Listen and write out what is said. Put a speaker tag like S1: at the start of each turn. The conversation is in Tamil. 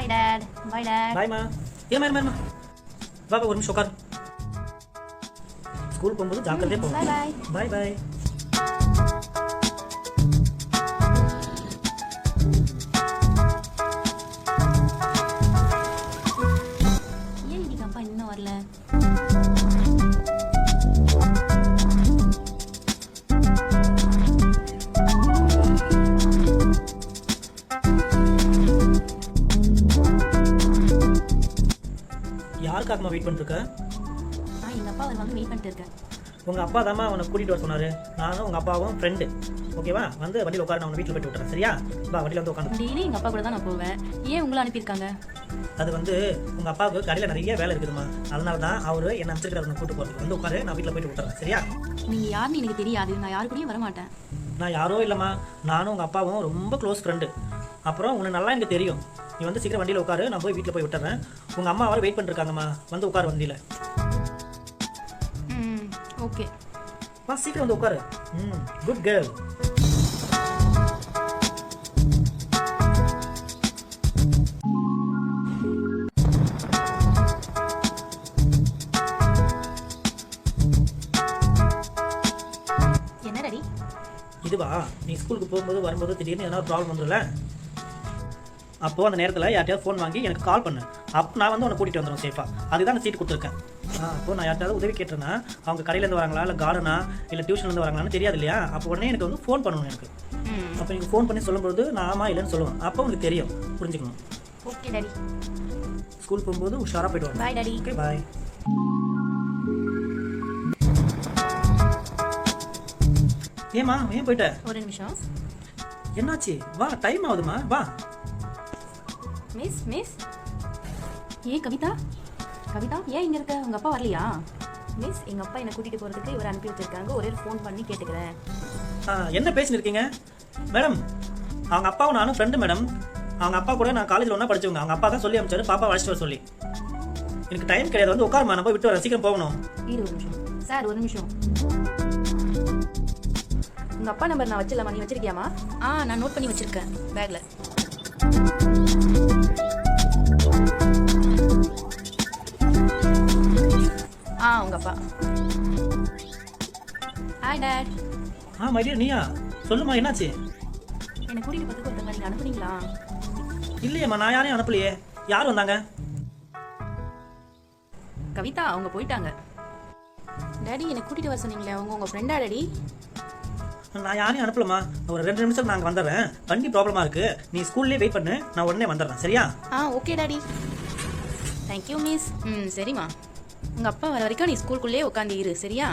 S1: Bye dad. Bye dad.
S2: Bye மா. ஏமா வா ஒரு நிமிஷம் உட்காரு. ஸ்கூல் போகும்போது ஜாக்கிரதையா போ.
S1: Bye bye.
S2: Bye bye.
S1: ஏன் இன்னைக்கு அப்பா இன்னும் வரல?
S2: யாருக்காகமா வெயிட் பண்ணிட்டு இருக்க?
S1: எங்க அப்பா வருவாங்க வெயிட் பண்ணிட்டு இருக்கேன்.
S2: உங்க அப்பா தாமா உன்னை கூட்டிட்டு வர சொன்னாரு. நானும் உங்க அப்பாவும் ஃப்ரெண்டு. ஓகேவா? வந்து வண்டியில் உட்கார நான் உன்னை வீட்டில் போயிட்டு விட்டுறேன். சரியா? வா வண்டியில் வந்து உட்காந்து.
S1: டெய்லி எங்க அப்பா கூட தான் நான் போவேன். ஏன் உங்களை அனுப்பியிருக்காங்க?
S2: அது வந்து உங்க அப்பாவுக்கு கடையில் நிறைய வேலை இருக்குதுமா. அதனால தான் அவரு என்ன அனுப்பிச்சிருக்காரு உன்னை கூட்டு போகிறது. வந்து உட்காரு, நான் வீட்டில் போயிட்டு விட்டுறேன். சரியா?
S1: நீங்க யாருன்னு எனக்கு தெரியாது. நான் யாரு கூடயும் வர மாட்டேன்.
S2: நான் யாரோ இல்லைம்மா, நானும் உங்கள் அப்பாவும் ரொம்ப க்ளோஸ் ஃப்ரெண்டு. அப்புறம் உன்னை நல்லா எனக்கு தெரியும். நீ வந்து சீக்கிரம் வண்டியில் உட்காரு, நான் போய் வீட்டில் போய் விட்டுறேன். உங்கள் அம்மா வர வெயிட் பண்ணிருக்காங்கம்மா. வந்து உட்காரு வண்டியில்.
S1: ஓகே
S2: வா சீக்கிரம் வந்து உட்காரு. Good girl.
S1: என்ன டாடி?
S2: இதுவா, நீ ஸ்கூலுக்கு போகும்போது வரும்போது திடீர்னு ஏதாவது ப்ராப்ளம் வந்துடும்ல, அப்போது அந்த நேரத்தில் யார்ட்டையாவது ஃபோன் வாங்கி எனக்கு கால் பண்ணு. அப்போ நான் வந்து உன்னை கூட்டிகிட்டு வந்துடும் சேஃபாக. அதுதான் நான் சீட்டு கொடுத்துருக்கேன். அப்போது நான் யார்ட்டாவது உதவி கேட்டேன்னா அவங்க கடையிலேருந்து வராங்களா இல்லை கார்டனா இல்லை டியூஷன்லேருந்து வராங்களான்னு தெரியாது இல்லையா? அப்போ உடனே எனக்கு வந்து ஃபோன் பண்ணணும் எனக்கு. அப்போ நீங்கள் ஃபோன் பண்ணி சொல்லும்போது நான் ஆமா இல்லைன்னு சொல்லுவேன். அப்போ உங்களுக்கு தெரியும், புரிஞ்சுக்கணும்.
S1: Okay daddy.
S2: ஸ்கூல் போகும்போது உஷாராக போய்ட்டு வாங்க.
S1: Bye daddy.
S2: Okay bye. ஏம்மா ஏன் போயிட்ட?
S1: ஒரு நிமிஷம்.
S2: என்னாச்சு? வா டைம் ஆகுதுமா, வா.
S1: மிஸ் ஏன் கவிதா ஏன் இங்க இருக்க? உங்க அப்பா வரலையா? மிஸ், எங்க அப்பா என்னை கூட்டிட்டு போறதுக்கு இவர் அனுப்பி வச்சிருக்காங்க. ஒரே ஃபோன் பண்ணி கேட்டுக்கிறேன்.
S2: என்ன பேசின்னு இருக்கீங்க மேடம்? அவங்க அப்பாவும் நானும் ஃப்ரெண்டு மேடம். அவங்க அப்பா கூட நான் காலேஜில் ஒன்றா படிச்சவங்க. அவங்க அப்பா தான் சொல்லி அனுப்பிச்சாரு பாப்பா அழைச்சிட்டு வர சொல்லி. எனக்கு டைம் கிடையாது, வந்து உட்காருமா, நான் போய் விட்டு வரேன், சீக்கிரம் போகணும்.
S1: ஒரு நிமிஷம் சார், ஒரு நிமிஷம். உங்க அப்பா நம்பர் நான் வச்சிடலாமா? நீ வச்சிருக்கியாமா? நான் நோட் பண்ணி வச்சிருக்கேன் பேக்ல. உங்க அப்பா. Hi dad.
S2: மை டியர் நீயா? சொல்லுமா, என்னாச்சு?
S1: என்னை கூட்டிட்டு பார்த்துக்கு ஒருத்தங்க நீங்க அனுப்புனீங்களா?
S2: இல்லையம்மா, நான் யாரையும் அனுப்பலையே. யார் வந்தாங்க?
S1: கவிதா, அவங்க போயிட்டாங்க. டாடி, என்னை கூட்டிட்டு வர சொன்னீங்களே, அவங்க உங்க ஃப்ரெண்டா டாடி?
S2: நான் யாரையும் அனுப்பலமா. ஒரு 2 நிமிஷம் நாங்கள் வந்துடுறேன். வண்டி ப்ராப்ளமா இருக்கு, நீ ஸ்கூல்லேயே வெயிட் பண்ணு, நான் உடனே வந்துடுறேன். சரியா?
S1: Okay daddy. Thank you miss. சரிம்மா. உங்க அப்பா வர வரைக்கும் நீ ஸ்கூலுக்குள்ளேயே உட்காந்து இரு. சரியா?